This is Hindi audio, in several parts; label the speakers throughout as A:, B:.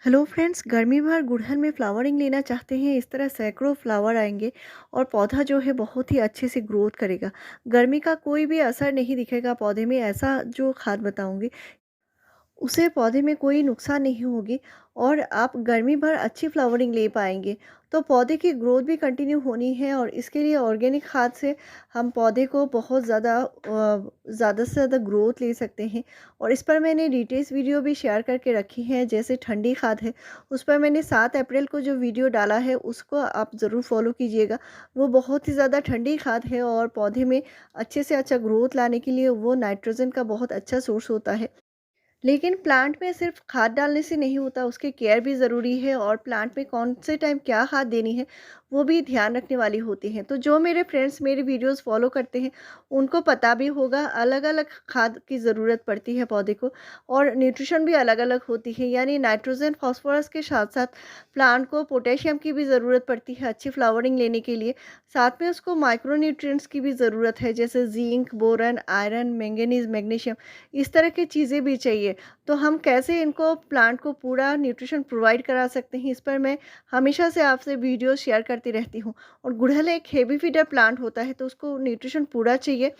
A: हेलो फ्रेंड्स, गर्मी भर गुड़हल में फ्लावरिंग लेना चाहते हैं। इस तरह सैकड़ों फ्लावर आएंगे और पौधा जो है बहुत ही अच्छे से ग्रोथ करेगा। गर्मी का कोई भी असर नहीं दिखेगा पौधे में। ऐसा जो खाद बताऊंगी उससे पौधे में कोई नुकसान नहीं होगी और आप गर्मी भर अच्छी फ्लावरिंग ले पाएंगे। तो पौधे की ग्रोथ भी कंटिन्यू होनी है और इसके लिए ऑर्गेनिक खाद से हम पौधे को बहुत ज़्यादा से ज़्यादा ग्रोथ ले सकते हैं। और इस पर मैंने डिटेल्स वीडियो भी शेयर करके रखी है। जैसे ठंडी खाद है, उस पर मैंने 7 अप्रैल को जो वीडियो डाला है उसको आप ज़रूर फॉलो कीजिएगा। वो बहुत ही ज़्यादा ठंडी खाद है और पौधे में अच्छे से अच्छा ग्रोथ लाने के लिए वो नाइट्रोजन का बहुत अच्छा सोर्स होता है। लेकिन प्लांट में सिर्फ खाद डालने से नहीं होता, उसकी केयर भी ज़रूरी है और प्लांट में कौन से टाइम क्या खाद देनी है वो भी ध्यान रखने वाली होती हैं। तो जो मेरे फ्रेंड्स मेरे वीडियोस फॉलो करते हैं उनको पता भी होगा अलग अलग खाद की ज़रूरत पड़ती है पौधे को। और न्यूट्रिशन भी अलग अलग होती है, यानी नाइट्रोजन फास्फोरस के साथ साथ प्लांट को पोटेशियम की भी ज़रूरत पड़ती है अच्छी फ्लावरिंग लेने के लिए। साथ में उसको माइक्रो न्यूट्रिएंट्स की भी ज़रूरत है, जैसे zinc, boron, iron, manganese, magnesium, इस तरह की चीज़ें भी चाहिए। तो हम कैसे इनको प्लांट को पूरा न्यूट्रिशन प्रोवाइड करा सकते हैं, इस पर मैं हमेशा से आपसे वीडियो शेयर करती रहती हूँ। और गुड़हल एक हेवी फीडर प्लांट होता है तो उसको न्यूट्रिशन पूरा चाहिए।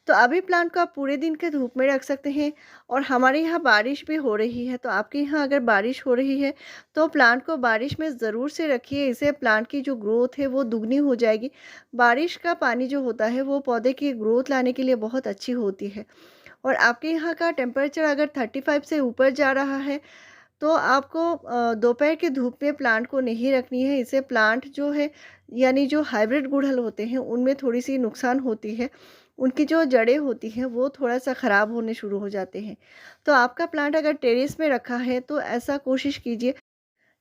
A: तो अभी प्लांट को आप पूरे दिन के धूप में रख सकते हैं। और हमारे यहाँ बारिश भी हो रही है, तो आपके यहाँ अगर बारिश हो रही है तो प्लांट को बारिश में ज़रूर से रखिए। इससे प्लांट की जो ग्रोथ है वो दुगनी हो जाएगी। बारिश का पानी जो होता है वो पौधे की ग्रोथ लाने के लिए बहुत अच्छी होती है। और आपके यहाँ का टेम्परेचर अगर 35 से ऊपर जा रहा है तो आपको दोपहर की धूप में प्लांट को नहीं रखनी है। इससे प्लांट जो है, यानी जो हाइब्रिड गुड़हल होते हैं उनमें थोड़ी सी नुकसान होती है। उनकी जो जड़ें होती हैं वो थोड़ा सा ख़राब होने शुरू हो जाते हैं। तो आपका प्लांट अगर टेरेस में रखा है तो ऐसा कोशिश कीजिए,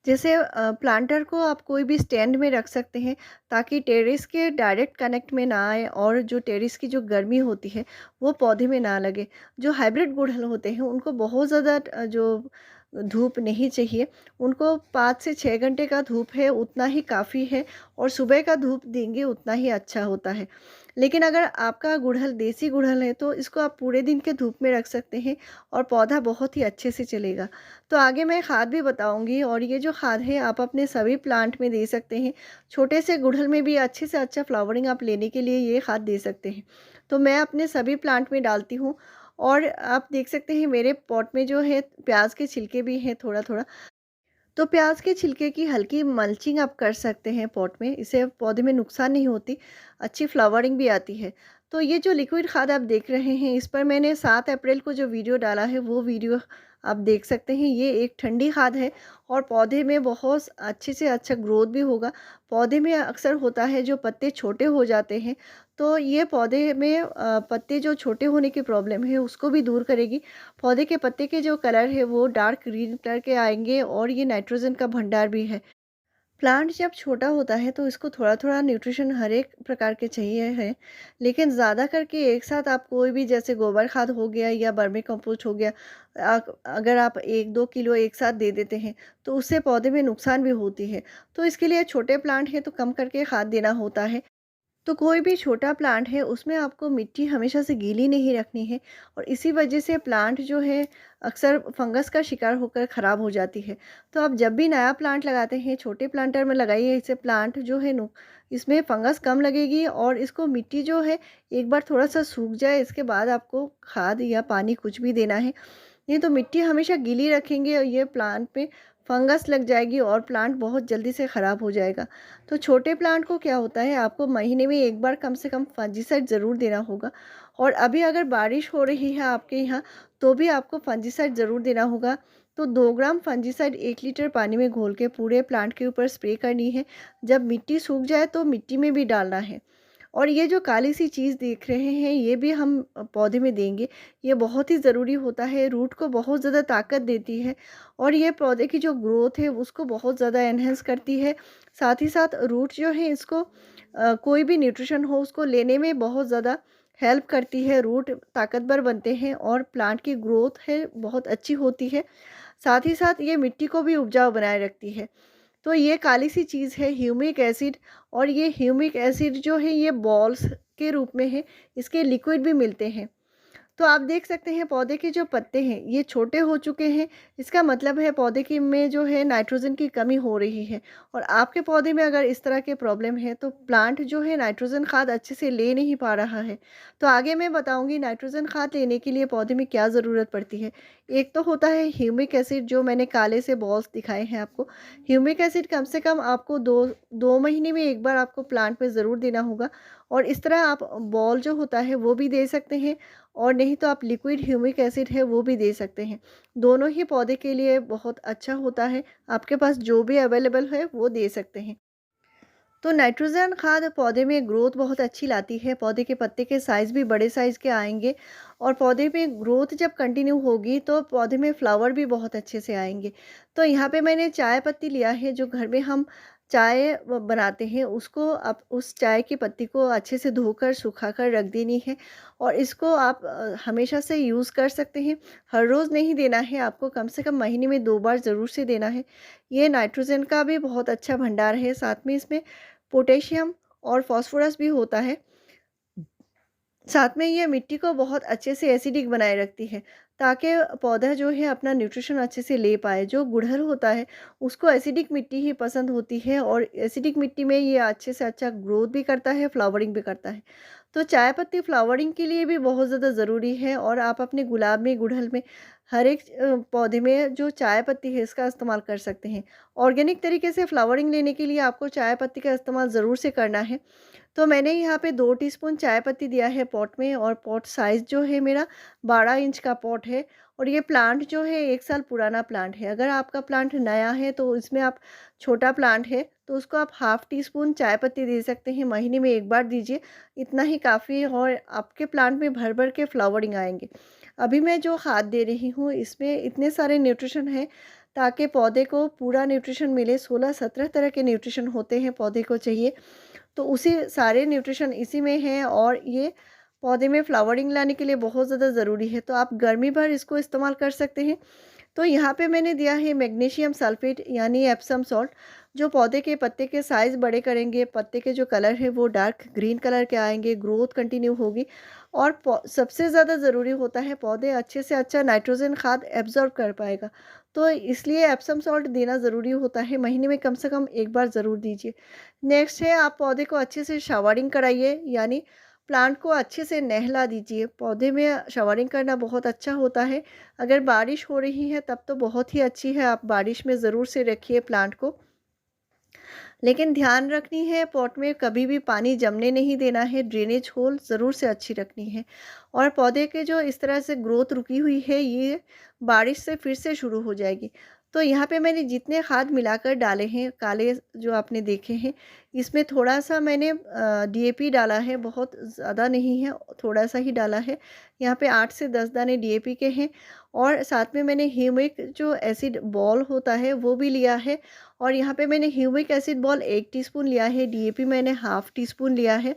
A: जैसे प्लांटर को आप कोई भी स्टैंड में रख सकते हैं ताकि टेरेस के डायरेक्ट कनेक्ट में ना आए और जो टेरेस की जो गर्मी होती है वो पौधे में ना लगे। जो हाइब्रिड गुड़हल होते हैं उनको बहुत ज़्यादा जो धूप नहीं चाहिए। उनको 5 से 6 घंटे का धूप है उतना ही काफ़ी है और सुबह का धूप देंगे उतना ही अच्छा होता है। लेकिन अगर आपका गुड़हल देसी गुड़हल है तो इसको आप पूरे दिन के धूप में रख सकते हैं और पौधा बहुत ही अच्छे से चलेगा। तो आगे मैं खाद भी बताऊंगी और ये जो खाद है आप अपने सभी प्लांट में दे सकते हैं। छोटे से गुड़हल में भी अच्छे से अच्छा फ्लावरिंग आप लेने के लिए ये खाद दे सकते हैं। तो मैं अपने सभी प्लांट में डालती हूँ। और आप देख सकते हैं मेरे पॉट में जो है प्याज के छिलके भी हैं थोड़ा थोड़ा। तो प्याज के छिलके की हल्की मल्चिंग आप कर सकते हैं पॉट में, इससे पौधे में नुकसान नहीं होती, अच्छी फ्लावरिंग भी आती है। तो ये जो लिक्विड खाद आप देख रहे हैं इस पर मैंने 7 अप्रैल को जो वीडियो डाला है वो वीडियो आप देख सकते हैं। ये एक ठंडी खाद है और पौधे में बहुत अच्छे से अच्छा ग्रोथ भी होगा। पौधे में अक्सर होता है जो पत्ते छोटे हो जाते हैं, तो ये पौधे में पत्ते जो छोटे होने की प्रॉब्लम है उसको भी दूर करेगी। पौधे के पत्ते के जो कलर है वो डार्क ग्रीन कलर के आएंगे और ये नाइट्रोजन का भंडार भी है। प्लांट जब छोटा होता है तो इसको थोड़ा थोड़ा न्यूट्रिशन हर एक प्रकार के चाहिए है। लेकिन ज़्यादा करके एक साथ आप कोई भी, जैसे गोबर खाद हो गया या वर्मी कंपोस्ट हो गया, अगर आप 1-2 किलो एक साथ दे देते हैं तो उससे पौधे में नुकसान भी होती है। तो इसके लिए छोटे प्लांट है तो कम करके खाद देना होता है। तो कोई भी छोटा प्लांट है उसमें आपको मिट्टी हमेशा से गीली नहीं रखनी है और इसी वजह से प्लांट जो है अक्सर फंगस का शिकार होकर ख़राब हो जाती है। तो आप जब भी नया प्लांट लगाते हैं छोटे प्लांटर में लगाइए, इससे प्लांट जो है नु इसमें फंगस कम लगेगी। और इसको मिट्टी जो है एक बार थोड़ा सा सूख जाए इसके बाद आपको खाद या पानी कुछ भी देना है। नहीं तो मिट्टी हमेशा गीली रखेंगे और ये प्लांट पे फंगस लग जाएगी और प्लांट बहुत जल्दी से ख़राब हो जाएगा। तो छोटे प्लांट को क्या होता है, आपको महीने में एक बार कम से कम फंजीसाइड ज़रूर देना होगा। और अभी अगर बारिश हो रही है आपके यहाँ तो भी आपको फंजीसाइड ज़रूर देना होगा। तो 2 ग्राम फंजीसाइड 1 लीटर पानी में घोल के पूरे प्लांट के ऊपर स्प्रे करनी है। जब मिट्टी सूख जाए तो मिट्टी में भी डालना है। और ये जो काली सी चीज़ देख रहे हैं ये भी हम पौधे में देंगे। ये बहुत ही ज़रूरी होता है, रूट को बहुत ज़्यादा ताकत देती है और ये पौधे की जो ग्रोथ है उसको बहुत ज़्यादा एनहेंस करती है। साथ ही साथ रूट जो है इसको कोई भी न्यूट्रिशन हो उसको लेने में बहुत ज़्यादा हेल्प करती है। रूट ताकतवर बनते हैं और प्लांट की ग्रोथ है बहुत अच्छी होती है। साथ ही साथ ये मिट्टी को भी उपजाऊ बनाए रखती है। तो ये काली सी चीज़ है ह्यूमिक एसिड। और ये ह्यूमिक एसिड जो है ये बॉल्स के रूप में है, इसके लिक्विड भी मिलते हैं। तो आप देख सकते हैं पौधे के जो पत्ते हैं ये छोटे हो चुके हैं। इसका मतलब है पौधे की में जो है नाइट्रोजन की कमी हो रही है। और आपके पौधे में अगर इस तरह के प्रॉब्लम है तो प्लांट जो है नाइट्रोजन खाद अच्छे से ले नहीं पा रहा है। तो आगे मैं बताऊंगी नाइट्रोजन खाद लेने के लिए पौधे में क्या ज़रूरत पड़ती है। एक तो होता है ह्यूमिक एसिड, जो मैंने काले से बॉल्स दिखाए हैं आपको। ह्यूमिक एसिड कम से कम आपको दो दो महीने में एक बार आपको प्लांट में ज़रूर देना होगा। और इस तरह आप बॉल जो होता है वो भी दे सकते हैं, और नहीं तो आप लिक्विड ह्यूमिक एसिड है वो भी दे सकते हैं। दोनों ही पौधे के लिए बहुत अच्छा होता है। आपके पास जो भी अवेलेबल है वो दे सकते हैं। तो नाइट्रोजन खाद पौधे में ग्रोथ बहुत अच्छी लाती है। पौधे के पत्ते के साइज़ भी बड़े साइज़ के आएंगे, और पौधे में ग्रोथ जब कंटिन्यू होगी तो पौधे में फ्लावर भी बहुत अच्छे से आएंगे। तो यहाँ पे मैंने चाय पत्ती लिया है, जो घर में हम चाय बनाते हैं उसको, आप उस चाय की पत्ती को अच्छे से धोकर सुखा कर रख देनी है। और इसको आप हमेशा से यूज़ कर सकते हैं। हर रोज़ नहीं देना है आपको, कम से कम महीने में 2 बार ज़रूर से देना है। ये नाइट्रोजन का भी बहुत अच्छा भंडार है। साथ में इसमें पोटेशियम और फास्फोरस भी होता है। साथ में ये मिट्टी को बहुत अच्छे से एसिडिक बनाए रखती है, ताकि पौधा जो है अपना न्यूट्रिशन अच्छे से ले पाए। जो गुड़हल होता है उसको एसिडिक मिट्टी ही पसंद होती है, और एसिडिक मिट्टी में ये अच्छे से अच्छा ग्रोथ भी करता है, फ्लावरिंग भी करता है। तो चाय पत्ती फ्लावरिंग के लिए भी बहुत ज़्यादा ज़रूरी है। और आप अपने गुलाब में, गुड़हल में, हर एक पौधे में जो चाय पत्ती है इसका इस्तेमाल कर सकते हैं। ऑर्गेनिक तरीके से फ्लावरिंग लेने के लिए आपको चाय पत्ती का इस्तेमाल ज़रूर से करना है। तो मैंने यहाँ पे 2 टीस्पून चाय पत्ती दिया है पॉट में, और पॉट साइज़ जो है मेरा 12 इंच का पॉट है। और ये प्लांट जो है 1 साल पुराना प्लांट है। अगर आपका प्लांट नया है तो इसमें आप, छोटा प्लांट है तो उसको आप हाफ़ टी स्पून चाय पत्ती दे सकते हैं। महीने में 1 बार दीजिए, इतना ही काफ़ी है, और आपके प्लांट में भर भर के फ्लावरिंग आएंगे। अभी मैं जो खाद दे रही हूँ इसमें इतने सारे न्यूट्रिशन हैं, ताकि पौधे को पूरा न्यूट्रिशन मिले। 16-17 तरह के न्यूट्रिशन होते हैं पौधे को चाहिए, तो उसी सारे न्यूट्रिशन इसी में हैं। और ये पौधे में फ्लावरिंग लाने के लिए बहुत ज़्यादा ज़रूरी है। तो आप गर्मी भर इसको इस्तेमाल कर सकते हैं। तो यहाँ पे मैंने दिया है मैग्नीशियम सल्फेट यानी एप्सम सॉल्ट, जो पौधे के पत्ते के साइज़ बड़े करेंगे। पत्ते के जो कलर है वो डार्क ग्रीन कलर के आएंगे, ग्रोथ कंटिन्यू होगी। और सबसे ज़्यादा ज़रूरी होता है पौधे अच्छे से अच्छा नाइट्रोजन खाद एब्जॉर्ब कर पाएगा। तो इसलिए एप्सम सॉल्ट देना ज़रूरी होता है। महीने में कम से कम 1 बार ज़रूर दीजिए। नेक्स्ट है, आप पौधे को अच्छे से शावरिंग कराइए, यानी प्लांट को अच्छे से नहला दीजिए। पौधे में शावरिंग करना बहुत अच्छा होता है। अगर बारिश हो रही है तब तो बहुत ही अच्छी है, आप बारिश में ज़रूर से रखिए प्लांट को। लेकिन ध्यान रखनी है, पॉट में कभी भी पानी जमने नहीं देना है। ड्रेनेज होल ज़रूर से अच्छी रखनी है। और पौधे के जो इस तरह से ग्रोथ रुकी हुई है ये बारिश से फिर से शुरू हो जाएगी। तो यहाँ पे मैंने जितने खाद मिलाकर डाले हैं काले जो आपने देखे हैं, इसमें थोड़ा सा मैंने डीएपी डाला है, बहुत ज़्यादा नहीं है, थोड़ा सा ही डाला है। यहाँ पे 8 से 10 दाने डीएपी के हैं। और साथ में मैंने ह्यूमिक जो एसिड बॉल होता है वो भी लिया है। और यहाँ पे मैंने ह्यूमिक एसिड बॉल 1 टीस्पून लिया है, डीएपी मैंने हाफ़ टी स्पून लिया है।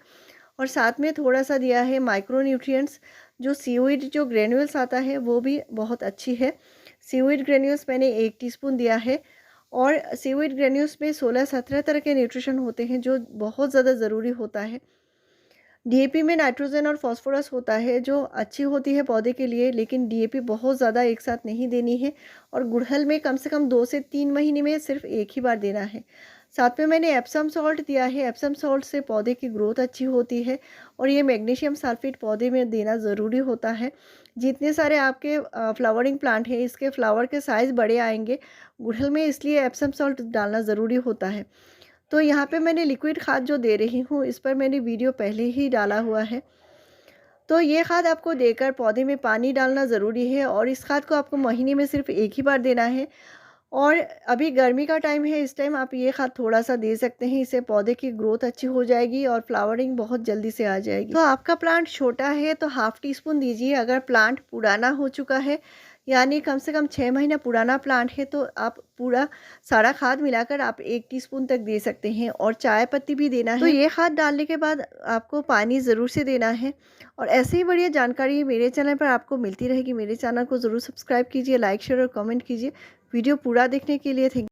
A: और साथ में थोड़ा सा दिया है माइक्रो न्यूट्रिएंट्स, जो सीवीड जो ग्रेन्यूल्स आता है वो भी बहुत अच्छी है। सीवीड ग्रेन्यूल्स मैंने 1 टीस्पून दिया है। और सीवीड ग्रेन्यूल्स में 16-17 तरह के न्यूट्रिशन होते हैं, जो बहुत ज़्यादा ज़रूरी होता है। डीएपी में नाइट्रोजन और फास्फोरस होता है, जो अच्छी होती है पौधे के लिए, लेकिन डीएपी बहुत ज़्यादा एक साथ नहीं देनी है। और गुड़हल में कम से कम 2 से 3 महीने में सिर्फ एक ही बार देना है। साथ में मैंने एप्सम सॉल्ट दिया है। एप्सम सॉल्ट से पौधे की ग्रोथ अच्छी होती है। और ये मैग्नीशियम सल्फेट पौधे में देना ज़रूरी होता है। जितने सारे आपके फ्लावरिंग प्लांट हैं इसके फ्लावर के साइज़ बड़े आएंगे गुड़हल में, इसलिए एप्सम सॉल्ट डालना ज़रूरी होता है। तो यहाँ पे मैंने लिक्विड खाद जो दे रही हूँ इस पर मैंने वीडियो पहले ही डाला हुआ है। तो ये खाद आपको देकर पौधे में पानी डालना ज़रूरी है, और इस खाद को आपको महीने में सिर्फ एक ही बार देना है। और अभी गर्मी का टाइम है, इस टाइम आप ये खाद थोड़ा सा दे सकते हैं। इससे पौधे की ग्रोथ अच्छी हो जाएगी और फ्लावरिंग बहुत जल्दी से आ जाएगी। तो आपका प्लांट छोटा है तो हाफ़ टी स्पून दीजिए। अगर प्लांट पुराना हो चुका है, यानी कम से कम 6 महीना पुराना प्लांट है, तो आप पूरा सारा खाद मिलाकर आप 1 टीस्पून तक दे सकते हैं। और चाय पत्ती भी देना है। तो ये खाद डालने के बाद आपको पानी ज़रूर से देना है। और ऐसे ही बढ़िया जानकारी मेरे चैनल पर आपको मिलती रहेगी। मेरे चैनल को ज़रूर सब्सक्राइब कीजिए, लाइक शेयर और कमेंट कीजिए। वीडियो पूरा देखने के लिए थैंक